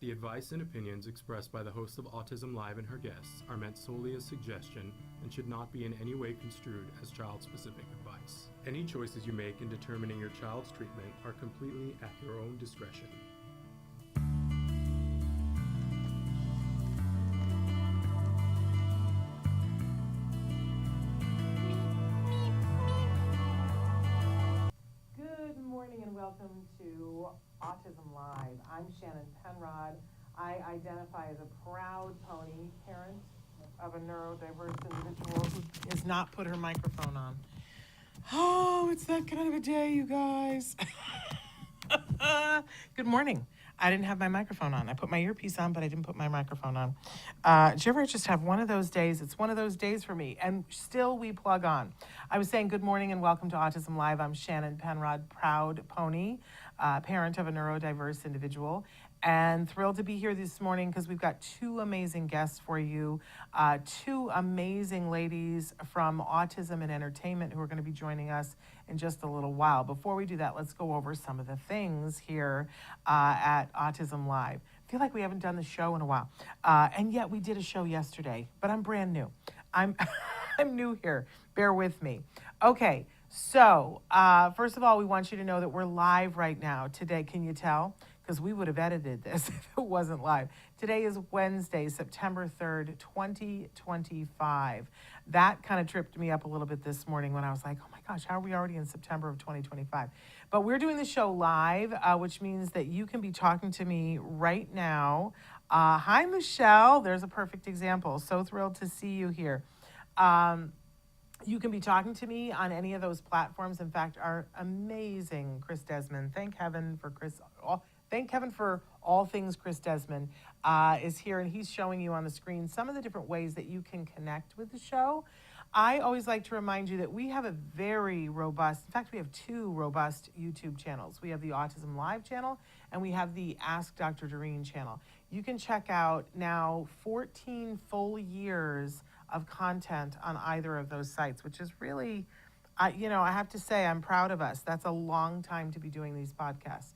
The advice and opinions expressed by the host of Autism Live and her guests are meant solely as suggestion and should not be in any way construed as child-specific advice. Any choices you make in determining your child's treatment are completely at your own discretion. Good morning and welcome to Autism Live. I'm Shannon. I identify as a proud pony, parent of a neurodiverse individual who has not put her microphone on. Oh, it's that kind of a day, you guys. Good morning. I didn't have my microphone on. I put my earpiece on, but I didn't put my microphone on. Do you ever just have one of those days? It's one of those days for me, and still we plug on. I was saying good morning and welcome to Autism Live. I'm Shannon Penrod, proud pony, parent of a neurodiverse individual, and thrilled to be here this morning because we've got two amazing guests for you, two amazing ladies from Autism and Entertainment who are going to be joining us in just a little while. Before we do that, let's go over some of the things here at Autism Live. I feel like we haven't done the show in a while, and yet we did a show yesterday, but I'm brand new. I'm new here. Bear with me. Okay, so first of all, we want you to know that we're live right now today. Can you tell? Because we would have edited this if it wasn't live. Today is Wednesday, September 3rd, 2025. That kind of tripped me up a little bit this morning when I was like, oh my gosh, how are we already in September of 2025? But we're doing the show live, which means that you can be talking to me right now. Hi, Michelle. There's a perfect example. So thrilled to see you here. You can be talking to me on any of those platforms. In fact, our amazing Chris Desmond, thank heaven for all things Chris Desmond, is here, and he's showing you on the screen some of the different ways that you can connect with the show. I always like to remind you that we have a very robust, in fact, we have two robust YouTube channels. We have the Autism Live channel, and we have the Ask Dr. Doreen channel. You can check out now 14 full years of content on either of those sites, which is really, I have to say, I'm proud of us. That's a long time to be doing these podcasts.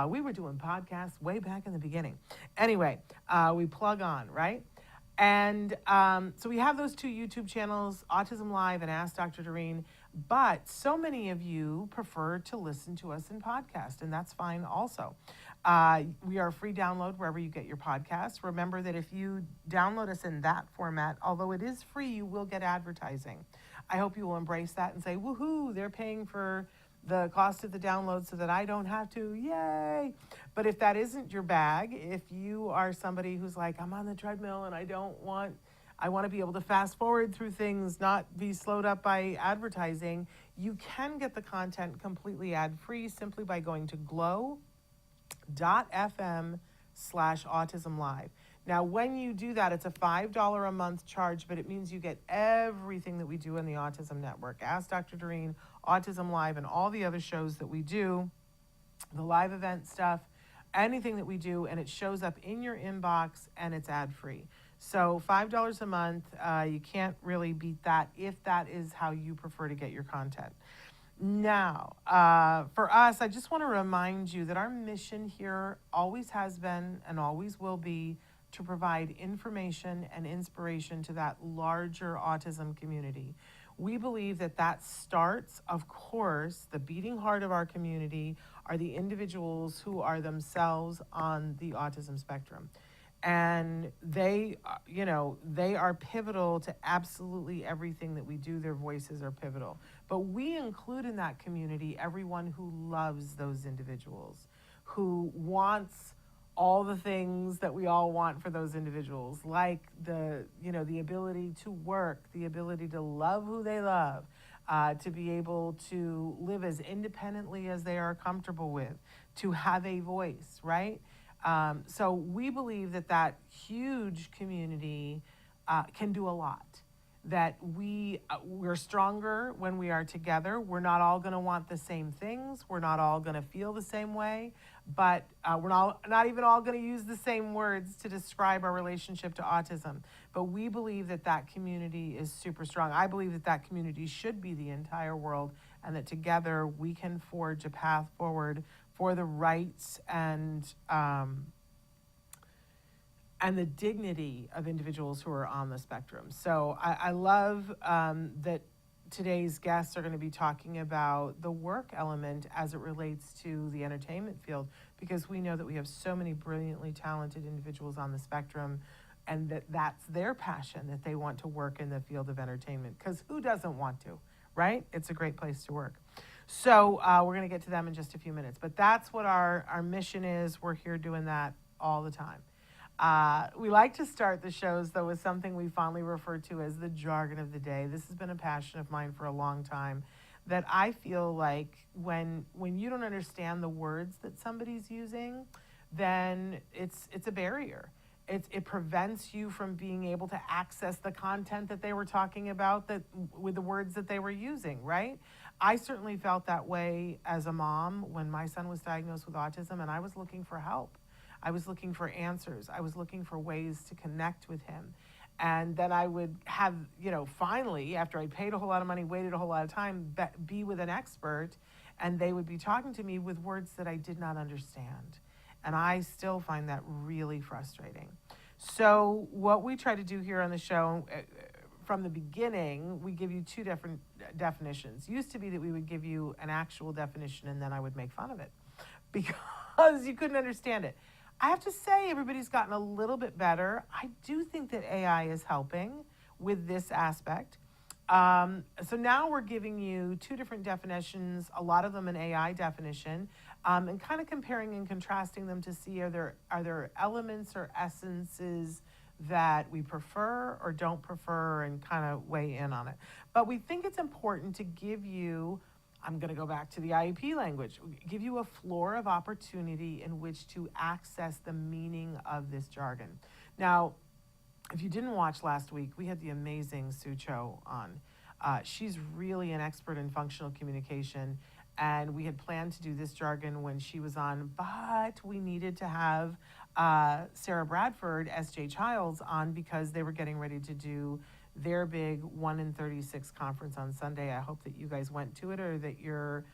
We were doing podcasts way back in the beginning. Anyway, we plug on, right? And so we have those two YouTube channels, Autism Live and Ask Dr. Doreen, but so many of you prefer to listen to us in podcast, and that's fine also. We are a free download wherever you get your podcasts. Remember that if you download us in that format, although it is free, you will get advertising. I hope you will embrace that and say, woohoo, they're paying for the cost of the download so that I don't have to, yay. But if that isn't your bag, if you are somebody who's like, I'm on the treadmill and I want to be able to fast forward through things, not be slowed up by advertising, you can get the content completely ad-free simply by going to glow.fm/autismlive. Now, when you do that, it's a $5 a month charge, but it means you get everything that we do in the Autism Network. Ask Dr. Doreen, Autism Live, and all the other shows that we do, the live event stuff, anything that we do, and it shows up in your inbox, and it's ad-free. So $5 a month, you can't really beat that if that is how you prefer to get your content. Now, for us, I just want to remind you that our mission here always has been and always will be to provide information and inspiration to that larger autism community. We believe that starts, of course, the beating heart of our community are the individuals who are themselves on the autism spectrum. And they are pivotal to absolutely everything that we do. Their voices are pivotal. But we include in that community everyone who loves those individuals, who wants all the things that we all want for those individuals, like the ability to work, the ability to love who they love, to be able to live as independently as they are comfortable with, to have a voice, right? So we believe that huge community can do a lot, that we're stronger when we are together. We're not all going to want the same things. We're not all going to feel the same way, but we're not even all going to use the same words to describe our relationship to autism. But we believe that community is super strong. I believe that community should be the entire world, and that together we can forge a path forward for the rights and and the dignity of individuals who are on the spectrum. So I love that today's guests are going to be talking about the work element as it relates to the entertainment field, because we know that we have so many brilliantly talented individuals on the spectrum, and that's their passion, that they want to work in the field of entertainment, because who doesn't want to, right? It's a great place to work. So we're going to get to them in just a few minutes, but that's what our mission is. We're here doing that all the time. We like to start the shows, though, with something we fondly refer to as the jargon of the day. This has been a passion of mine for a long time, that I feel like when you don't understand the words that somebody's using, then it's a barrier. It prevents you from being able to access the content that they were talking about with the words that they were using, right? I certainly felt that way as a mom when my son was diagnosed with autism, and I was looking for help. I was looking for answers. I was looking for ways to connect with him. And then I would have, finally, after I paid a whole lot of money, waited a whole lot of time, be with an expert, and they would be talking to me with words that I did not understand. And I still find that really frustrating. So what we try to do here on the show, from the beginning, we give you two different definitions. Used to be that we would give you an actual definition and then I would make fun of it because you couldn't understand it. I have to say, everybody's gotten a little bit better. I do think that AI is helping with this aspect. So now we're giving you two different definitions, a lot of them an AI definition, and kind of comparing and contrasting them to see are there elements or essences that we prefer or don't prefer, and kind of weigh in on it. But we think it's important to give you, I'm going to go back to the IEP language, give you a floor of opportunity in which to access the meaning of this jargon. Now, if you didn't watch last week, we had the amazing Sue Cho on. She's really an expert in functional communication, and we had planned to do this jargon when she was on, but we needed to have Sarah Bradford, S.J. Childs, on because they were getting ready to do their big 1 in 36 conference on Sunday. I hope that you guys went to it or that you're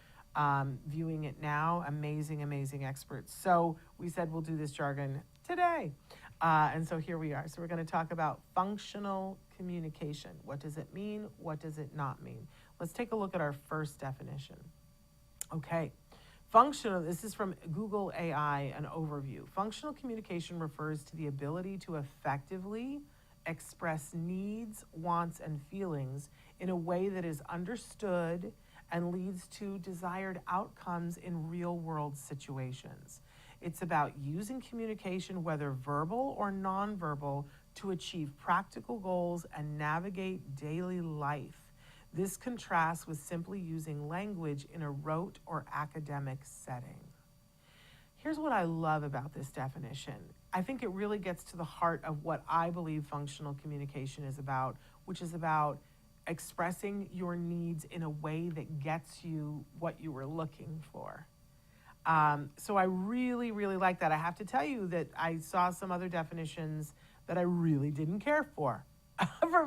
viewing it now. Amazing, amazing experts. So we said we'll do this jargon today. And so here we are. So we're going to talk about functional communication. What does it mean? What does it not mean? Let's take a look at our first definition. Okay. Functional, this is from Google AI, an overview. Functional communication refers to the ability to effectively express needs, wants, and feelings in a way that is understood and leads to desired outcomes in real-world situations. It's about using communication, whether verbal or nonverbal, to achieve practical goals and navigate daily life. This contrasts with simply using language in a rote or academic setting. Here's what I love about this definition. I think it really gets to the heart of what I believe functional communication is about, which is about expressing your needs in a way that gets you what you were looking for. So I really, really like that. I have to tell you that I saw some other definitions that I really didn't care for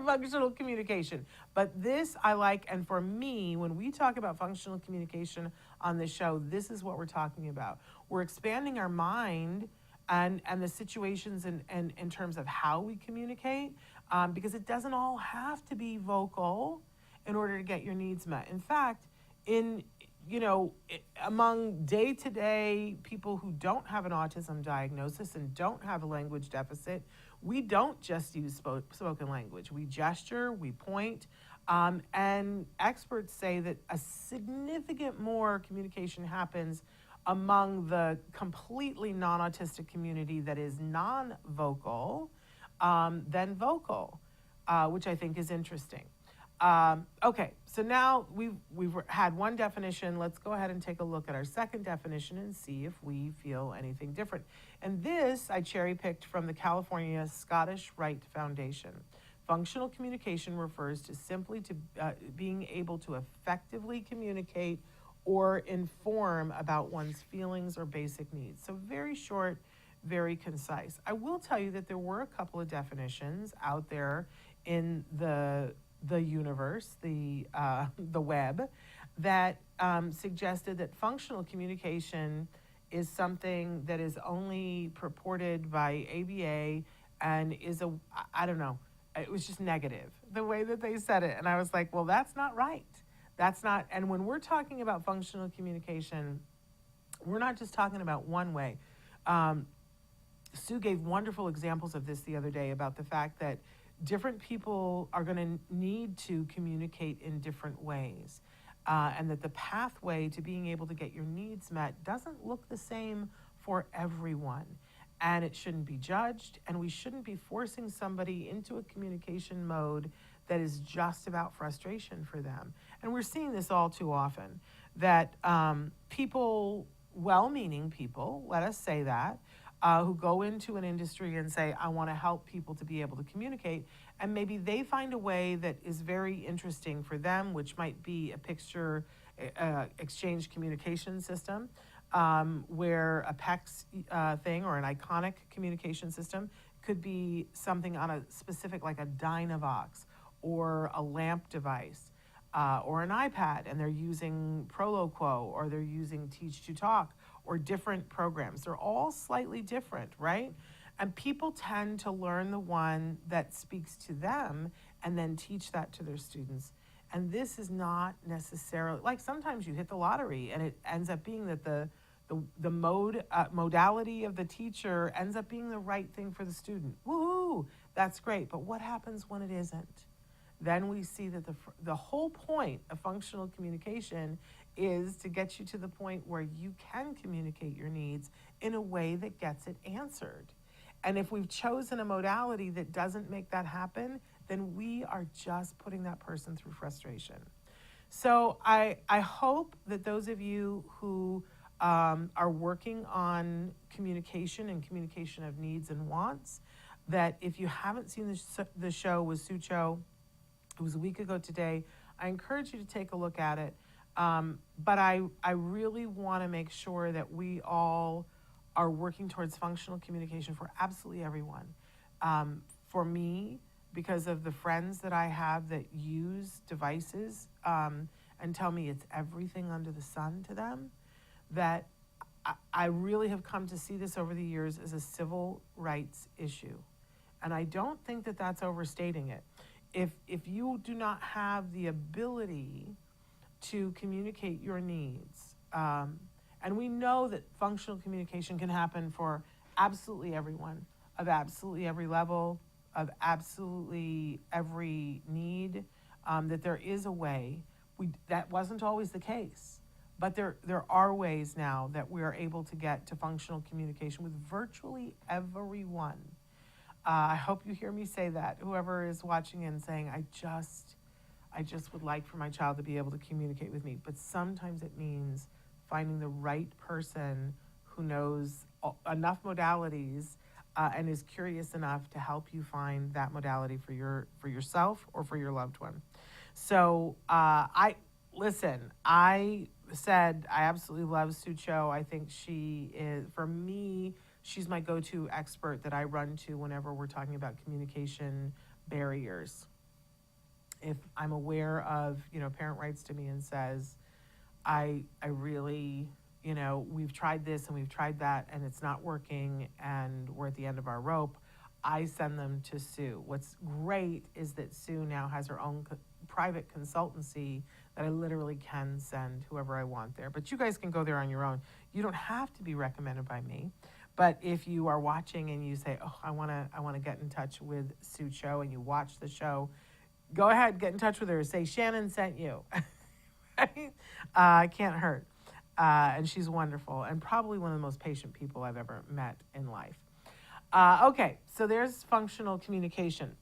functional communication. But this I like, and for me, when we talk about functional communication on this show, this is what we're talking about. We're expanding our mind and the situations and in terms of how we communicate, because it doesn't all have to be vocal in order to get your needs met. In fact, among day-to-day people who don't have an autism diagnosis and don't have a language deficit, we don't just use spoken language. We gesture, we point, and experts say that a significant more communication happens among the completely non-autistic community that is non-vocal than vocal, which I think is interesting. Okay, so now we've had one definition. Let's go ahead and take a look at our second definition and see if we feel anything different. And this I cherry-picked from the California Scottish Rite Foundation. Functional communication refers to simply to being able to effectively communicate or inform about one's feelings or basic needs. So very short, very concise. I will tell you that there were a couple of definitions out there in the universe, the web, that suggested that functional communication is something that is only purported by ABA and I don't know, it was just negative the way that they said it. And I was like, well, that's not right. That's not, and when we're talking about functional communication, we're not just talking about one way. Sue gave wonderful examples of this the other day about the fact that different people are going to need to communicate in different ways. And that the pathway to being able to get your needs met doesn't look the same for everyone. And it shouldn't be judged, and we shouldn't be forcing somebody into a communication mode that is just about frustration for them. And we're seeing this all too often, that people, well-meaning people, let us say that, who go into an industry and say, I want to help people to be able to communicate, and maybe they find a way that is very interesting for them, which might be a picture exchange communication system, where a PEX thing or an iconic communication system could be something on a specific, like a Dynavox or a LAMP device, or an iPad, and they're using Proloquo, or they're using Teach to Talk, or different programs. They're all slightly different, right? And people tend to learn the one that speaks to them and then teach that to their students. And this is not necessarily, like sometimes you hit the lottery and it ends up being that the modality of the teacher ends up being the right thing for the student. Woohoo, that's great. But what happens when it isn't? Then we see that the whole point of functional communication is to get you to the point where you can communicate your needs in a way that gets it answered. And if we've chosen a modality that doesn't make that happen, then we are just putting that person through frustration. So I hope that those of you who are working on communication and communication of needs and wants, that if you haven't seen the show with Sucho, it was a week ago today, I encourage you to take a look at it. But I really want to make sure that we all are working towards functional communication for absolutely everyone. For me, because of the friends that I have that use devices and tell me it's everything under the sun to them, that I really have come to see this over the years as a civil rights issue. And I don't think that that's overstating it. If you do not have the ability to communicate your needs, and we know that functional communication can happen for absolutely everyone, of absolutely every level, of absolutely every need, that there is a way. That wasn't always the case, but there are ways now that we are able to get to functional communication with virtually everyone. I hope you hear me say that, whoever is watching and saying, I just would like for my child to be able to communicate with me. But sometimes it means finding the right person who knows enough modalities and is curious enough to help you find that modality for yourself or for your loved one. So I said I absolutely love Sucho. I think she is, for me, she's my go-to expert that I run to whenever we're talking about communication barriers. If I'm aware of, parent writes to me and says, I really, we've tried this and we've tried that and it's not working and we're at the end of our rope, I send them to Sue. What's great is that Sue now has her own private consultancy that I literally can send whoever I want there. But you guys can go there on your own. You don't have to be recommended by me. But if you are watching and you say, oh, I want to get in touch with Sucho, and you watch the show, go ahead, get in touch with her. Say, Shannon sent you. It can't hurt. And she's wonderful and probably one of the most patient people I've ever met in life. Okay, so there's functional communication.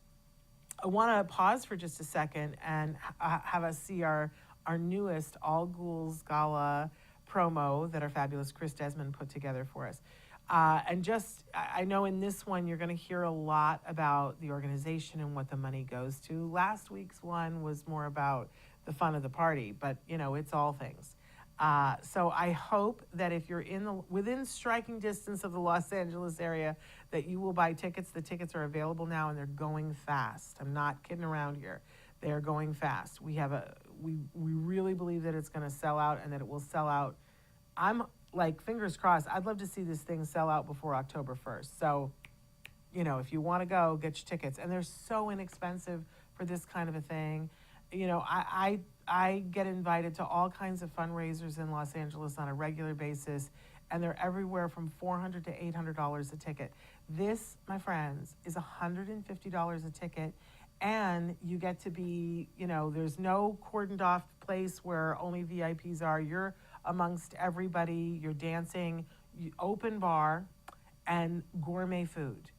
I want to pause for just a second and have us see our newest All Ghouls Gala promo that our fabulous Chris Desmond put together for us. I know in this one you're going to hear a lot about the organization and what the money goes to. Last week's one was more about the fun of the party, but it's all things. So I hope that if you're within striking distance of the Los Angeles area, that you will buy tickets. The tickets are available now and they're going fast. I'm not kidding around here. They are going fast. We really believe that it's going to sell out and that it will sell out. I'm like, fingers crossed. I'd love to see this thing sell out before October 1st. So, if you want to go, get your tickets. And they're so inexpensive for this kind of a thing. I get invited to all kinds of fundraisers in Los Angeles on a regular basis, and they're everywhere from $400 to $800 a ticket. This, my friends, is $150 a ticket, and you get to be, there's no cordoned off place where only VIPs are. You're amongst everybody. You're dancing, open bar, and gourmet food,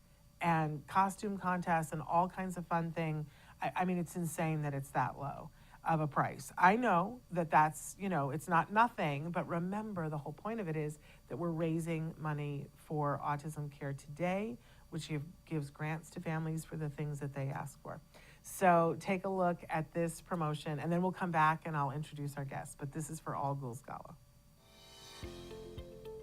and costume contests, and all kinds of fun thing. I mean, it's insane that it's that low of a price. I know that that's, it's not nothing, but remember the whole point of it is that we're raising money for Autism Care Today, which gives grants to families for the things that they ask for. So take a look at this promotion, and then we'll come back and I'll introduce our guests, but this is for All Ghouls Gala.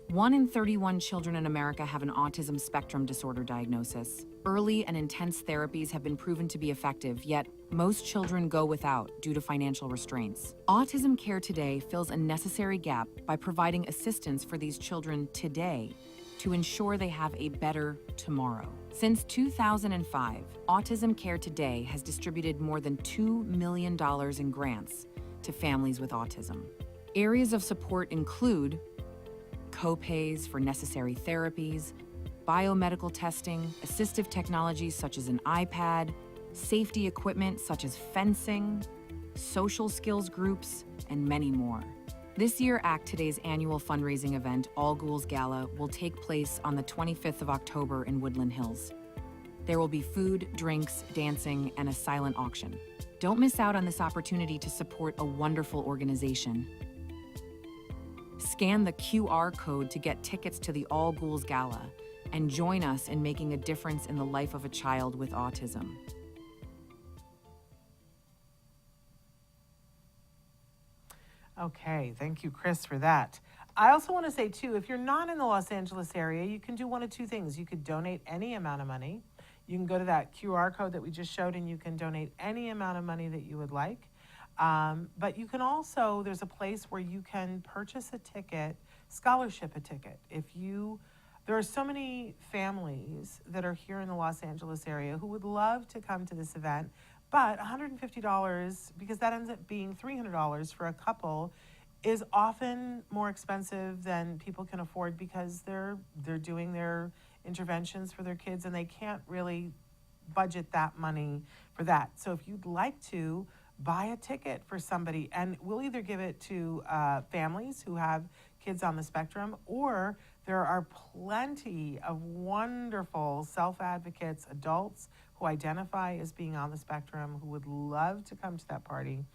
1 in 31 children in America have an autism spectrum disorder diagnosis. Early and intense therapies have been proven to be effective, yet most children go without due to financial restraints. Autism Care Today fills a necessary gap by providing assistance for these children today to ensure they have a better tomorrow. Since 2005, Autism Care Today has distributed more than $2 million in grants to families with autism. Areas of support include co-pays for necessary therapies, biomedical testing, assistive technologies such as an iPad, safety equipment such as fencing, social skills groups, and many more. This year, Act Today's annual fundraising event, All Ghouls Gala, will take place on the 25th of October in Woodland Hills. There will be food, drinks, dancing, and a silent auction. Don't miss out on this opportunity to support a wonderful organization. Scan the QR code to get tickets to the All Ghouls Gala and join us in making a difference in the life of a child with autism. Okay, thank you, Chris, for that. I also want to say, too, if you're not in the Los Angeles area, you can do one of two things. You could donate any amount of money. You can go to that QR code that we just showed, and you can donate any amount of money that you would like. But you can also, there's a place where you can purchase a ticket, scholarship a ticket. There are so many families that are here in the Los Angeles area who would love to come to this event, but $150, because that ends up being $300 for a couple, is often more expensive than people can afford because they're doing their interventions for their kids and they can't really budget that money for that. So if you'd like to, buy a ticket for somebody, and we'll either give it to families who have kids on the spectrum, or there are plenty of wonderful self-advocates, adults who identify as being on the spectrum, who would love to come to that party.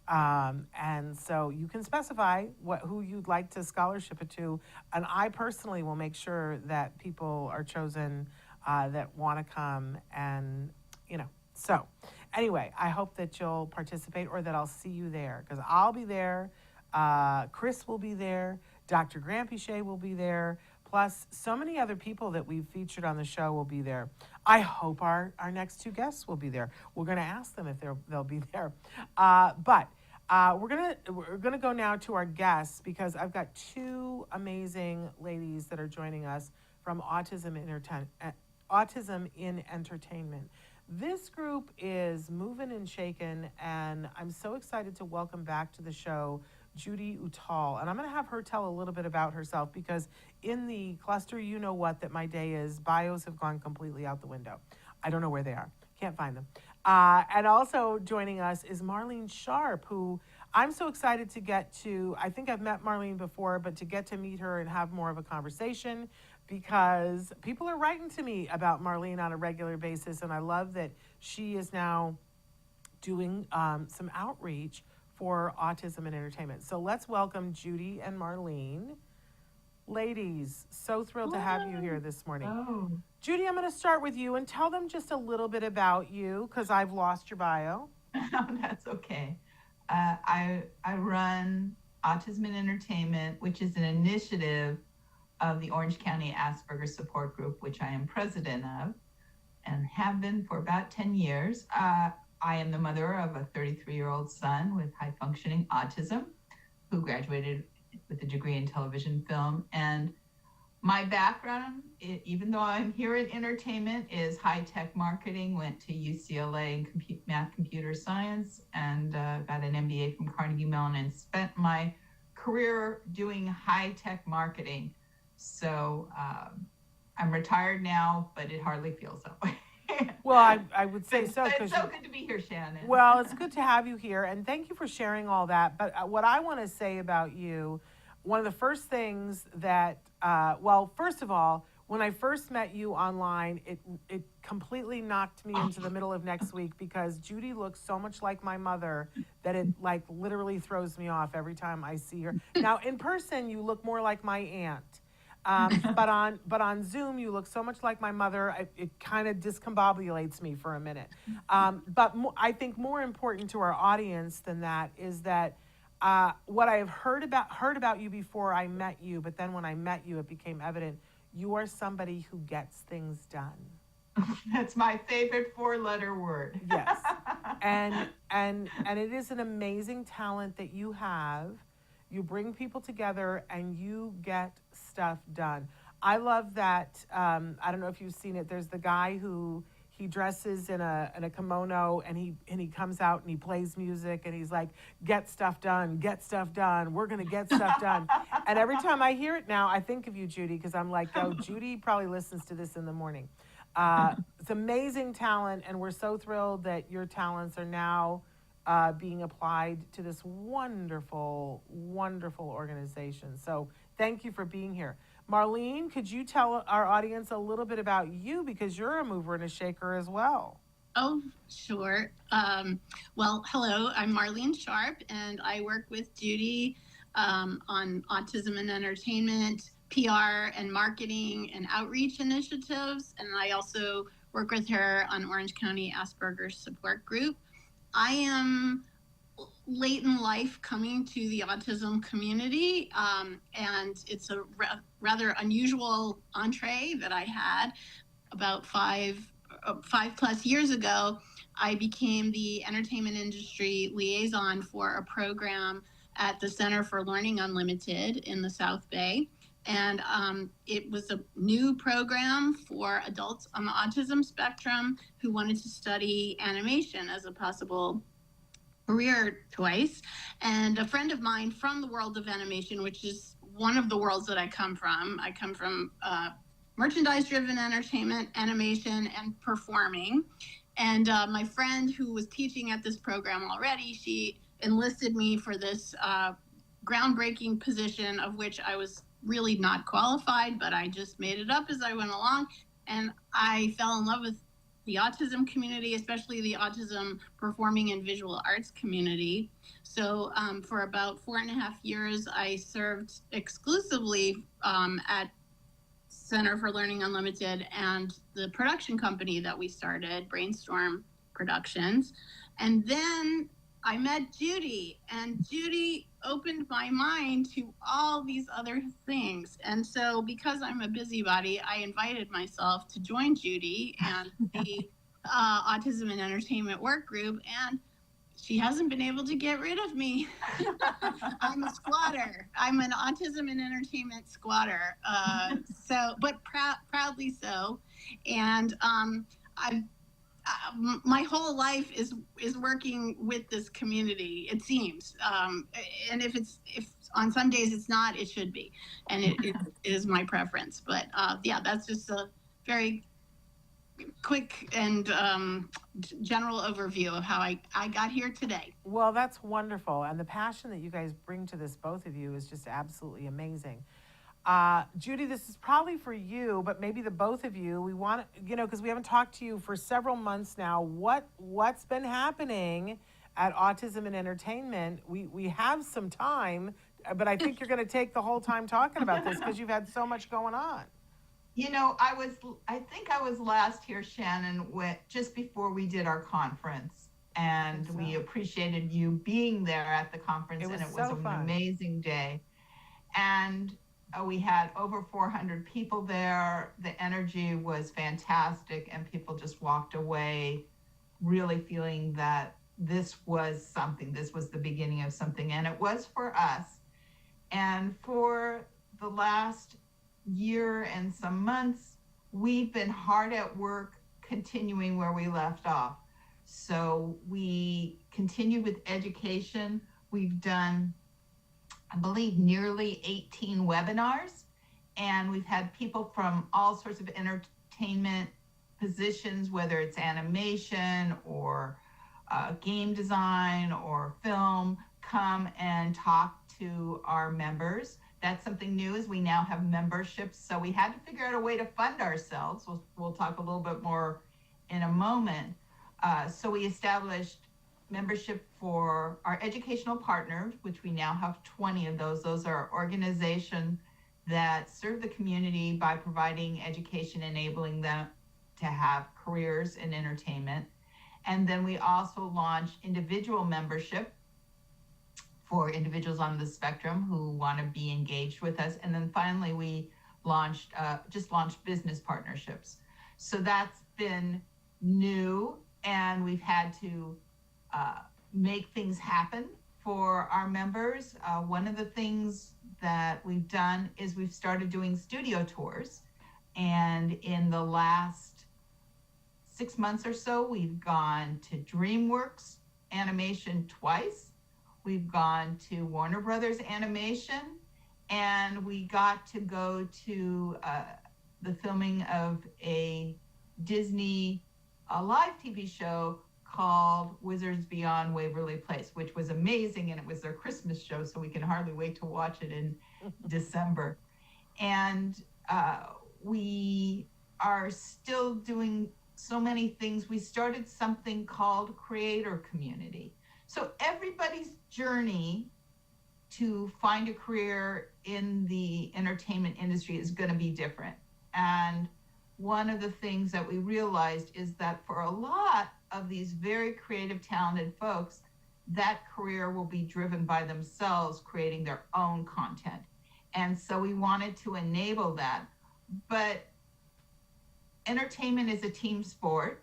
And so you can specify who you'd like to scholarship it to, and I personally will make sure that people are chosen that want to come, and so anyway, I hope that you'll participate, or that I'll see you there, because I'll be there. Chris will be there. Dr. Grampichet will be there. Plus, so many other people that we've featured on the show will be there. I hope our next two guests will be there. We're going to ask them if they'll be there. But we're gonna go now to our guests, because I've got two amazing ladies that are joining us from Autism in Entertainment. This group is moving and shaking, and I'm so excited to welcome back to the show Judi Uttal. And I'm going to have her tell a little bit about herself, because in the cluster, that my day is, bios have gone completely out the window. I don't know where they are. Can't find them. And also joining us is Marlen Sharpe, who I'm so excited to get to. I think I've met Marlen before, but to get to meet her and have more of a conversation, because people are writing to me about Marlen on a regular basis, and I love that she is now doing some outreach for Autism and Entertainment. So let's welcome Judi and Marlen. Ladies, so thrilled to have you here this morning. Oh. Judi, I'm going to start with you and tell them just a little bit about you, because I've lost your bio. That's okay. I run Autism and Entertainment, which is an initiative of the Orange County Asperger Support Group, which I am president of and have been for about 10 years. I am the mother of a 33-year-old son with high-functioning autism who graduated with a degree in television film. And My background, even though I'm here in entertainment, is high-tech marketing. Went to UCLA in math computer science and got an MBA from Carnegie Mellon and spent my career doing high-tech marketing. So I'm retired now, but it hardly feels that way. Well, I would say so. It's so good to be here, Shannon. Well, it's good to have you here, and thank you for sharing all that. But what I want to say about you, one of the first things that, well, first of all, when I first met you online, it completely knocked me into the middle of next week because Judi looks so much like my mother that it like literally throws me off every time I see her. Now, in person, you look more like my aunt. But on Zoom, you look so much like my mother, it kind of discombobulates me for a minute. But I think more important to our audience than that is that what I have heard about you before I met you, but then when I met you, it became evident you are somebody who gets things done. That's my favorite 4-letter word. Yes, and it is an amazing talent that you have. You bring people together and you get stuff done. I love that. I don't know if you've seen it. There's the guy who he dresses in a kimono and he comes out and he plays music and he's like, get stuff done, we're gonna get stuff done. And every time I hear it now, I think of you, Judi, because I'm like, oh, Judi probably listens to this in the morning. It's amazing talent, and we're so thrilled that your talents are now being applied to this wonderful, wonderful organization. So thank you for being here. Marlen, could you tell our audience a little bit about you, because you're a mover and a shaker as well? Oh, sure. Well, hello, I'm Marlen Sharpe, and I work with Judi on autism and entertainment, PR and marketing and outreach initiatives. And I also work with her on Orange County Asperger's Support Group. I am late in life coming to the autism community, and it's a rather unusual entree that I had about five plus years ago. I became the entertainment industry liaison for a program at the Center for Learning Unlimited in the South Bay. And it was a new program for adults on the autism spectrum who wanted to study animation as a possible career choice. And a friend of mine from the world of animation, which is one of the worlds that I come from merchandise-driven entertainment, animation, and performing. And my friend who was teaching at this program already, she enlisted me for this groundbreaking position of which I was really not qualified, but I just made it up as I went along. And I fell in love with the autism community, especially the autism performing and visual arts community. So for about 4.5 years, I served exclusively at Center for Learning Unlimited and the production company that we started, Brainstorm Productions. And then I met Judi, and Judi opened my mind to all these other things. And so because I'm a busybody, I invited myself to join Judi and the Autism and Entertainment Work Group, and she hasn't been able to get rid of me. I'm a squatter. I'm an autism and entertainment squatter. But proudly so. And my whole life is working with this community, it seems. And if on some days it's not, it should be. And it is my preference. But yeah, that's just a very quick and general overview of how I got here today. Well, that's wonderful. And the passion that you guys bring to this, both of you, is just absolutely amazing. Judi, this is probably for you, but maybe the both of you. We want, because we haven't talked to you for several months now. What's been happening at Autism and Entertainment? We have some time, but I think you're going to take the whole time talking about this because you've had so much going on. I think I was last here, Shannon, just before we did our conference, and we appreciated you being there at the conference, and it was an amazing day. And we had over 400 people there. The energy was fantastic, and people just walked away really feeling that this was something. This was the beginning of something, and it was for us. And for the last year and some months, we've been hard at work continuing where we left off. So we continue with education. We've done, I believe, nearly 18 webinars, and we've had people from all sorts of entertainment positions, whether it's animation or game design or film, come and talk to our members. That's something new, is we now have memberships. So we had to figure out a way to fund ourselves. We'll talk a little bit more in a moment. So we established membership for our educational partners, which we now have 20 of those. Those are organizations that serve the community by providing education, enabling them to have careers in entertainment. And then we also launched individual membership for individuals on the spectrum who want to be engaged with us. And then finally, we just launched business partnerships. So that's been new, and we've had to make things happen for our members. One of the things that we've done is we've started doing studio tours. And in the last 6 months or so, we've gone to DreamWorks Animation twice. We've gone to Warner Brothers Animation, and we got to go to the filming of a Disney live TV show called Wizards Beyond Waverly Place, which was amazing, and it was their Christmas show, so we can hardly wait to watch it in December. And we are still doing so many things. We started something called Creator Community. So everybody's journey to find a career in the entertainment industry is going to be different. And one of the things that we realized is that for a lot of these very creative, talented folks, that career will be driven by themselves creating their own content. And so we wanted to enable that. But entertainment is a team sport.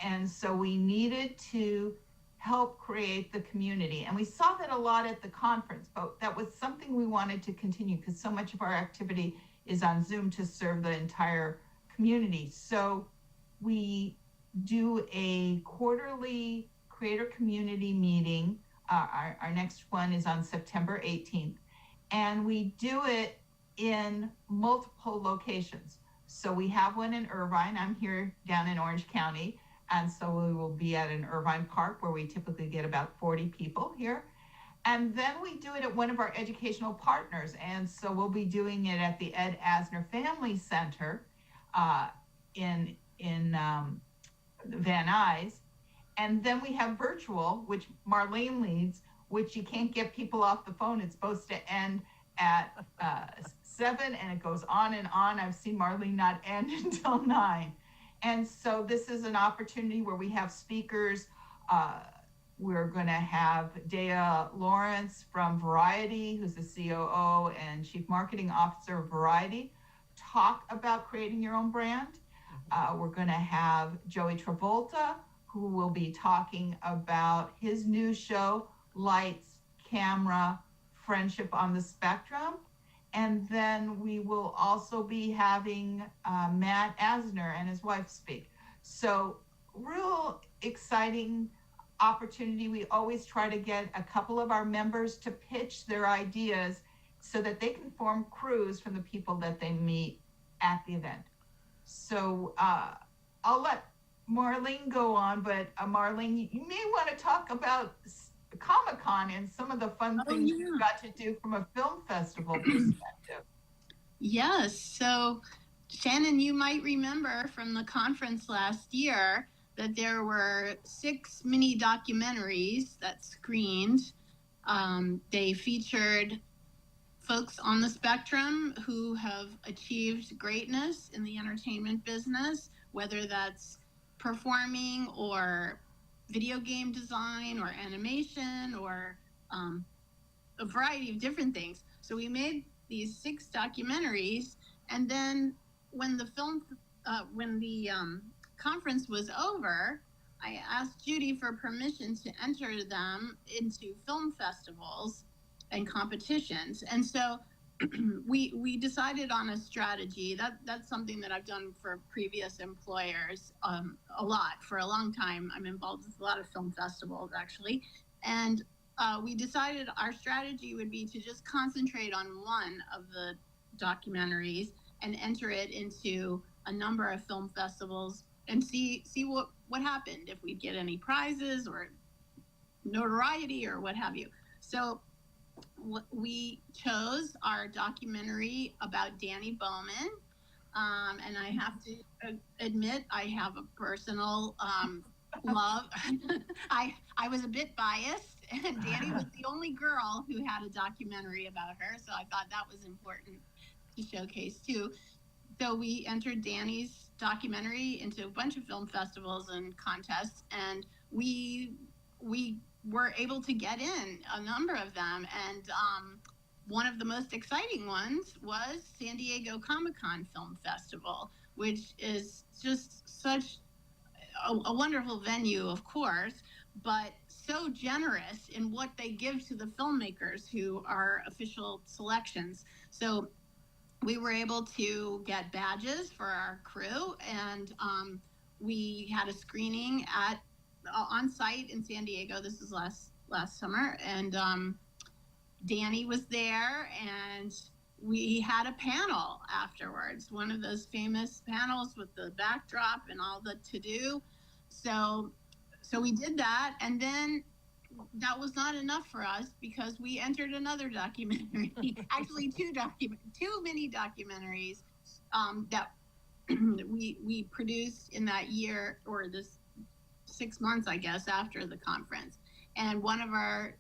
And so we needed to help create the community. And we saw that a lot at the conference, but that was something we wanted to continue because so much of our activity is on Zoom to serve the entire community. So we do a quarterly creator community meeting. Our next one is on September 18th. And we do it in multiple locations. So we have one in Irvine. I'm here down in Orange County. And so we will be at an Irvine Park where we typically get about 40 people here. And then we do it at one of our educational partners. And so we'll be doing it at the Ed Asner Family Center in Van Nuys. And then we have virtual, which Marlen leads, which you can't get people off the phone. It's supposed to end at 7, and it goes on and on. I've seen Marlen not end until 9. And so this is an opportunity where we have speakers. We're going to have Dea Lawrence from Variety, who's the COO and Chief Marketing Officer of Variety, talk about creating your own brand. We're going to have Joey Travolta, who will be talking about his new show, Lights, Camera, Friendship on the Spectrum. And then we will also be having Matt Asner and his wife speak. So real exciting opportunity. We always try to get a couple of our members to pitch their ideas so that they can form crews from the people that they meet at the event. So I'll let Marlen go on, but Marlen, you may want to talk about Comic-Con and some of the fun things you got to do from a film festival perspective. Yes. So, Shannon, you might remember from the conference last year that there were 6 mini documentaries that screened. They featured folks on the spectrum who have achieved greatness in the entertainment business, whether that's performing or video game design or animation or a variety of different things. So we made these 6 documentaries, and then when the conference was over, I asked Judi for permission to enter them into film festivals and competitions. And so we decided on a strategy. That's something that I've done for previous employers a lot. For a long time, I'm involved with a lot of film festivals, actually. And we decided our strategy would be to just concentrate on one of the documentaries and enter it into a number of film festivals and see what happened, if we'd get any prizes or notoriety or what have you. So we chose our documentary about Danny Bowman. And I have to admit, I have a personal love. I was a bit biased, and Danny was the only girl who had a documentary about her, so I thought that was important to showcase too. So we entered Danny's documentary into a bunch of film festivals and contests, and we were able to get in a number of them. And one of the most exciting ones was San Diego Comic-Con Film Festival, which is just such a wonderful venue, of course, but so generous in what they give to the filmmakers who are official selections. So we were able to get badges for our crew, and we had a screening on site in San Diego. This was last summer, and Danny was there, and we had a panel afterwards, one of those famous panels with the backdrop and all the to-do. So we did that, and then that was not enough for us because we entered another documentary, actually two mini documentaries that we produced in that year, or this 6 months, I guess, after the conference. And one of our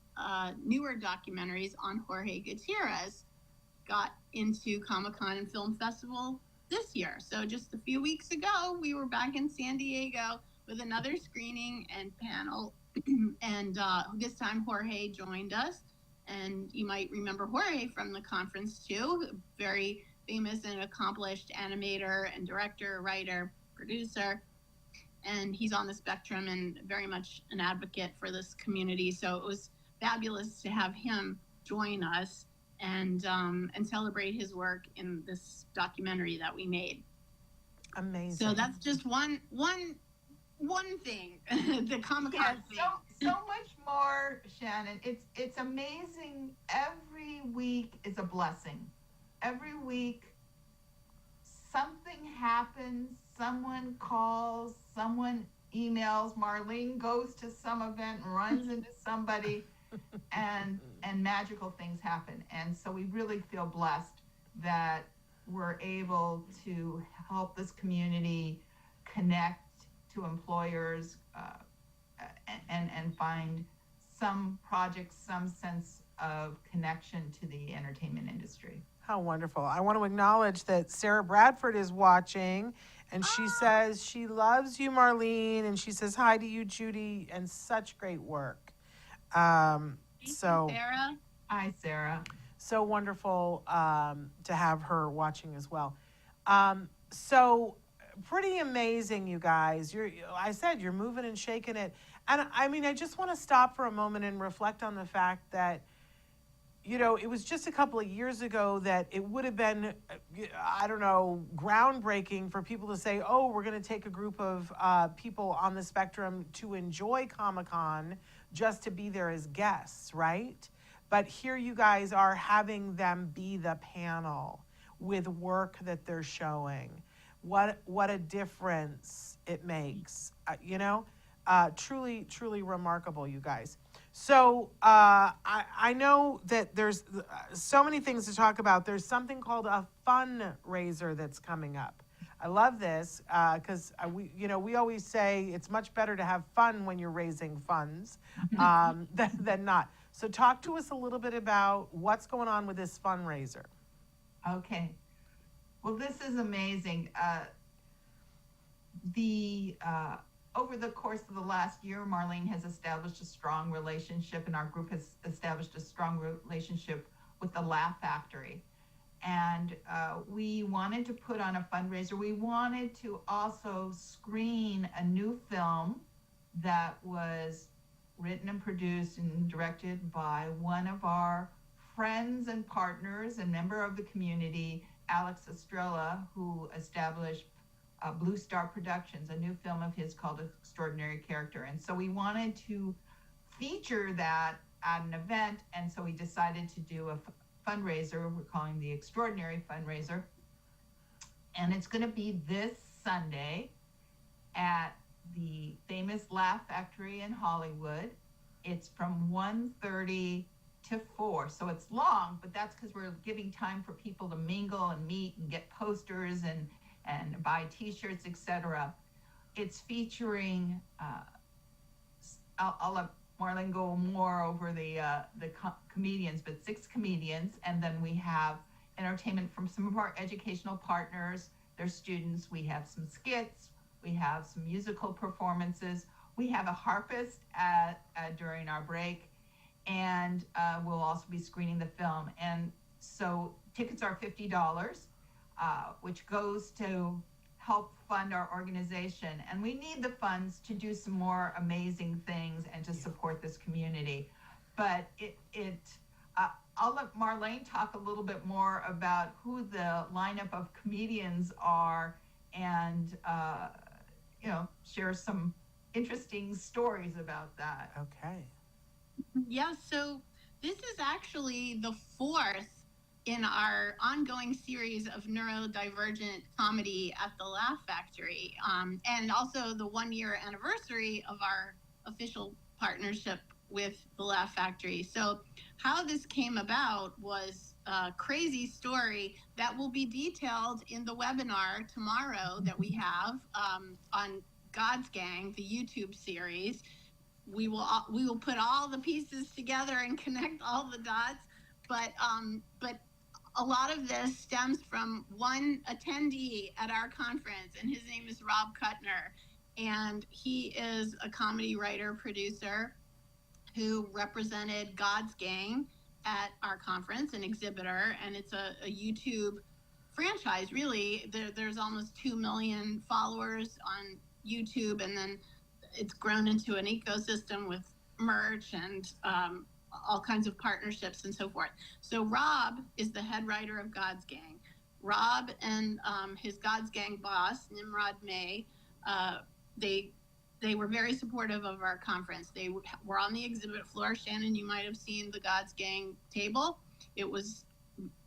newer documentaries on Jorge Gutierrez got into Comic-Con and Film Festival this year. So just a few weeks ago, we were back in San Diego with another screening and panel. And this time Jorge joined us. And you might remember Jorge from the conference too, very famous and accomplished animator and director, writer, producer. And he's on the spectrum and very much an advocate for this community. So it was fabulous to have him join us and celebrate his work in this documentary that we made. Amazing. So that's just one thing, the Comic-Con thing. So much more, Shannon. It's amazing. Every week is a blessing. Every week something happens, someone calls, someone emails, Marlene goes to some event and runs into somebody, and magical things happen. And so we really feel blessed that we're able to help this community connect to employers and find some projects, some sense of connection to the entertainment industry. How wonderful. I want to acknowledge that Sarah Bradford is watching, and she says she loves you, Marlene, and she says hi to you, Judi, and such great work. Thank you, Sarah. Hi, Sarah. So wonderful to have her watching as well. So pretty amazing, you guys. I said you're moving and shaking it. And I mean, I just want to stop for a moment and reflect on the fact that, you know, it was just a couple of years ago that it would have been, I don't know, groundbreaking for people to say, oh, we're going to take a group of people on the spectrum to enjoy Comic-Con just to be there as guests, right? But here you guys are having them be the panel with work that they're showing. What a difference it makes, you know? Truly, truly remarkable, you guys. So I know that there's so many things to talk about. There's something called a fundraiser that's coming up. I love this because we always say it's much better to have fun when you're raising funds than not. So talk to us a little bit about what's going on with this fundraiser. Okay. Well, this is amazing. Over the course of the last year, Marlene has established a strong relationship, and our group has established a strong relationship with the Laugh Factory. And we wanted to put on a fundraiser. We wanted to also screen a new film that was written and produced and directed by one of our friends and partners and member of the community, Alex Estrella, who established Blue Star Productions, a new film of his called Extraordinary Character. And so we wanted to feature that at an event, and so we decided to do a fundraiser. We're calling the Extraordinary Fundraiser. And it's going to be this Sunday at the famous Laugh Factory in Hollywood. It's from 1:30 to 4. So it's long, but that's because we're giving time for people to mingle and meet and get posters and buy t-shirts, etc. It's featuring, I'll let Marlen go more over the comedians, but 6 comedians. And then we have entertainment from some of our educational partners, their students. We have some skits, we have some musical performances. We have a harpist during our break, and we'll also be screening the film. And so tickets are $50, which goes to help fund our organization. And we need the funds to do some more amazing things and to support this community. But I'll let Marlen talk a little bit more about who the lineup of comedians are, and share some interesting stories about that. Okay. Yeah, so this is actually the 4th in our ongoing series of neurodivergent comedy at the Laugh Factory, and also the 1-year anniversary of our official partnership with the Laugh Factory. So how this came about was a crazy story that will be detailed in the webinar tomorrow that we have on God's Gang, the YouTube series. We will put all the pieces together and connect all the dots, but a lot of this stems from one attendee at our conference, and his name is Rob Kuttner, and he is a comedy writer, producer, who represented God's Gang at our conference, an exhibitor, and it's a YouTube franchise, really. There's almost 2 million followers on YouTube, and then it's grown into an ecosystem with merch and all kinds of partnerships and so forth. So Rob is the head writer of God's Gang. Rob and his God's Gang boss, Nimrod May, they were very supportive of our conference. They were on the exhibit floor. Shannon, you might have seen the God's Gang table. It was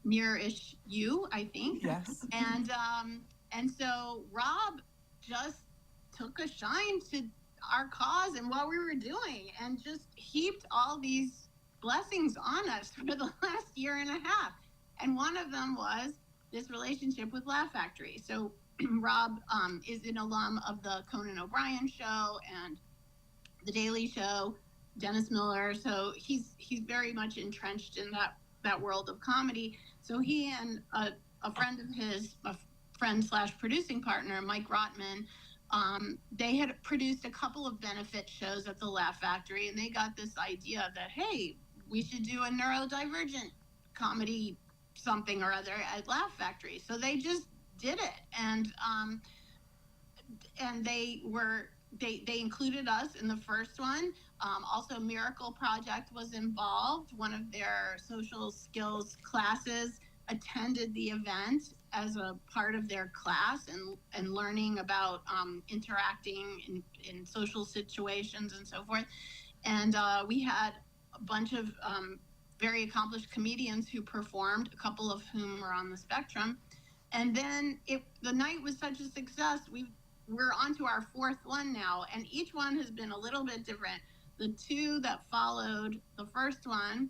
near-ish you, I think. Yes. And so Rob just took a shine to our cause and what we were doing, and just heaped all these blessings on us for the last year and a half. And one of them was this relationship with Laugh Factory. So Rob is an alum of the Conan O'Brien show and the Daily Show, Dennis Miller. So he's very much entrenched in that world of comedy. So he and a friend of his, a friend/producing partner, Mike Rotman, they had produced a couple of benefit shows at the Laugh Factory, and they got this idea that, hey, we should do a neurodivergent comedy something or other at Laugh Factory. So they just did it, and they included us in the first one. Also, Miracle Project was involved. One of their social skills classes attended the event as a part of their class and learning about interacting in social situations and so forth. And we had a bunch of very accomplished comedians who performed, a couple of whom were on the spectrum. And then the night was such a success, we're on to our 4th one now, and each one has been a little bit different. The 2 that followed the first one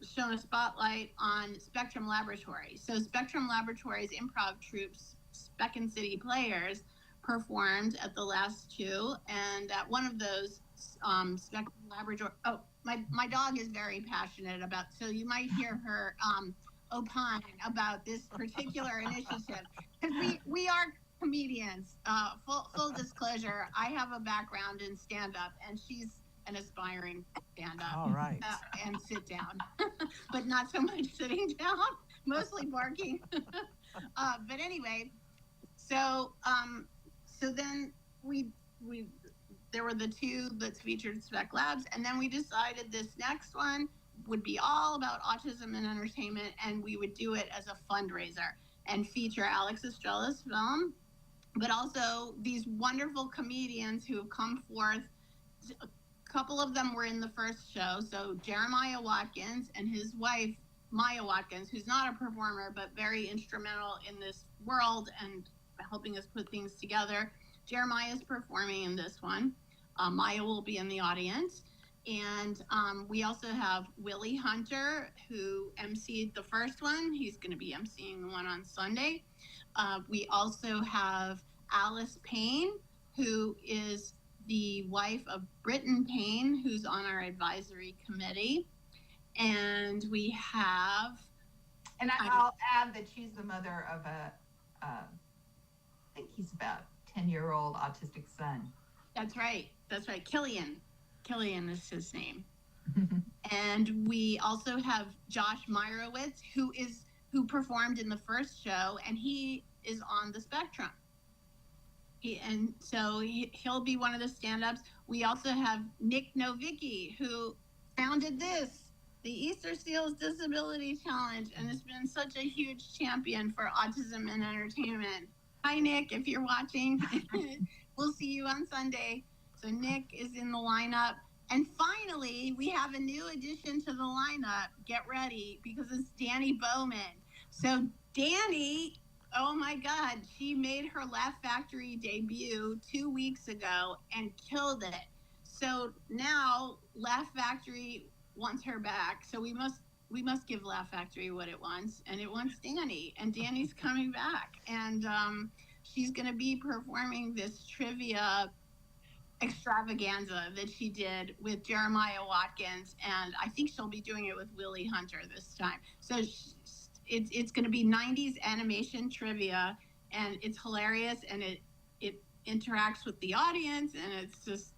shone a spotlight on Spectrum Laboratory. So Spectrum Laboratory's improv troops, Speckin' City Players, performed at the last 2, and at one of those Spectrum Laboratory, my dog is very passionate about, so you might hear her opine about this particular initiative, because we are comedians. Full disclosure, I have a background in stand-up, and she's an aspiring stand-up. All right. And sit down, but not so much sitting down, mostly barking. But anyway, so then there were the 2 that featured Spec Labs, and then we decided this next one would be all about autism and entertainment, and we would do it as a fundraiser and feature Alex Estrella's film, but also these wonderful comedians who have come forth. A couple of them were in the first show. So Jeremiah Watkins and his wife, Maya Watkins, who's not a performer, but very instrumental in this world and helping us put things together. Jeremiah is performing in this one. Maya will be in the audience. And we also have Willie Hunter, who emceed the first one. He's going to be emceeing the one on Sunday. We also have Alice Payne, who is the wife of Britton Payne, who's on our advisory committee. And we have... And I'll add that she's the mother of I think he's about 10-year-old autistic son. That's right. Killian is his name. And we also have Josh Meyerowitz, who performed in the first show, and he is on the spectrum. He'll be one of the stand-ups. We also have Nick Novicki, who founded the Easter Seals Disability Challenge, and has been such a huge champion for autism and entertainment. Hi, Nick, if you're watching. We'll see you on Sunday. So Nick is in the lineup. And finally, we have a new addition to the lineup. Get ready, because it's Danny Bowman. So Danny, oh my God, she made her Laugh Factory debut 2 weeks ago and killed it. So now Laugh Factory wants her back. So we must give Laugh Factory what it wants, and it wants Danny. And Danny's coming back. And she's going to be performing this trivia extravaganza that she did with Jeremiah Watkins, and I think she'll be doing it with Willie Hunter this time. So it's going to be 90s animation trivia, and it's hilarious, and it interacts with the audience, and it's just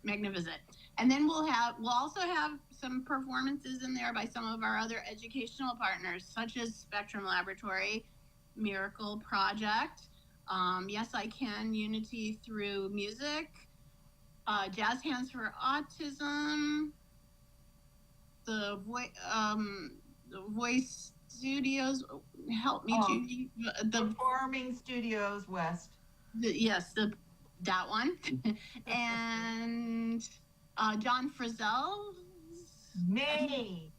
magnificent. And then we'll also have some performances in there by some of our other educational partners, such as Spectrum Laboratory, Miracle Project, Yes I Can, Unity Through Music, Jazz Hands for Autism, the Voice Studios, help me, Judi. The Performing Studios West. That one. And John Frizzell. May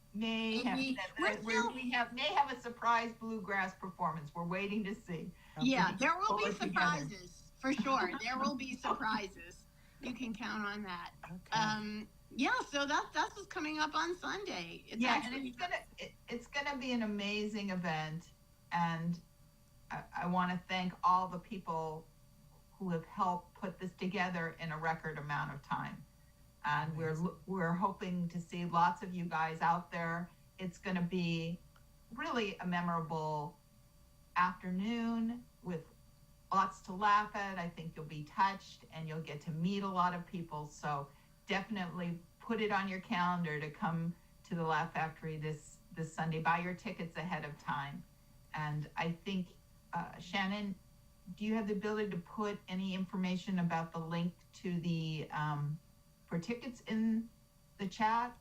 have a surprise bluegrass performance. We're waiting to see. Yeah, there will be surprises, for sure. There will be surprises. You can count on that. Okay. So that's what's coming up on Sunday. It's gonna be an amazing event, and I want to thank all the people who have helped put this together in a record amount of time. And we're hoping to see lots of you guys out there. It's going to be really a memorable afternoon with lots to laugh at. I think you'll be touched, and you'll get to meet a lot of people. So definitely put it on your calendar to come to the Laugh Factory this Sunday. Buy your tickets ahead of time. And I think, Shannon, do you have the ability to put any information about the link to the for tickets in the chat?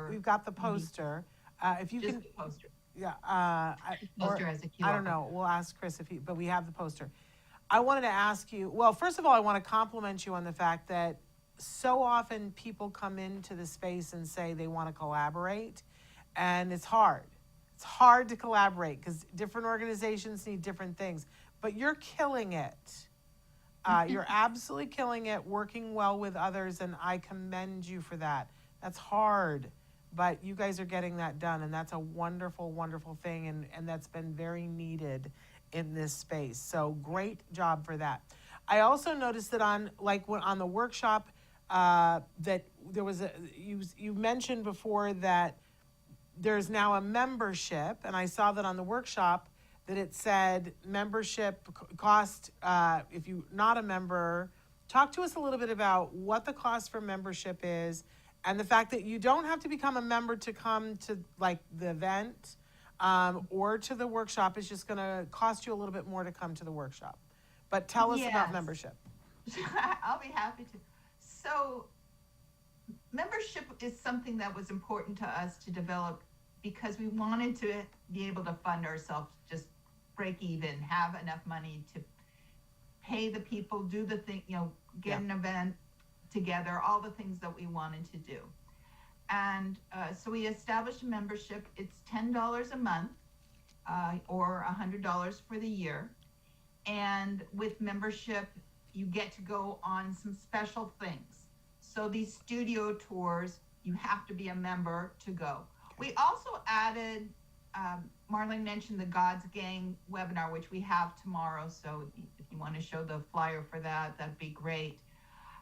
We've got the poster. If you just can, the poster. Yeah. Poster has a QR. I don't know. We'll ask Chris but we have the poster. I wanted to ask you, well, first of all, I want to compliment you on the fact that so often people come into the space and say they want to collaborate, and it's hard. It's hard to collaborate because different organizations need different things, but you're killing it. You're absolutely killing it, working well with others, and I commend you for that. That's hard, but you guys are getting that done, and that's a wonderful, wonderful thing, and that's been very needed in this space. So great job for that. I also noticed that on the workshop that there was you mentioned before that there's now a membership, and I saw that on the workshop that it said membership cost, if you're not a member. Talk to us a little bit about what the cost for membership is, and the fact that you don't have to become a member to come to the event or to the workshop. It's just going to cost you a little bit more to come to the workshop. But tell us about membership. I'll be happy to. So membership is something that was important to us to develop because we wanted to be able to fund ourselves, just break even, have enough money to pay the people, do the thing, get an event together, all the things that we wanted to do. And so we established a membership. It's $10 a month or $100 for the year. And with membership, you get to go on some special things. So these studio tours, you have to be a member to go. We also added, Marlen mentioned the God's Gang webinar, which we have tomorrow. So if you want to show the flyer for that, that'd be great.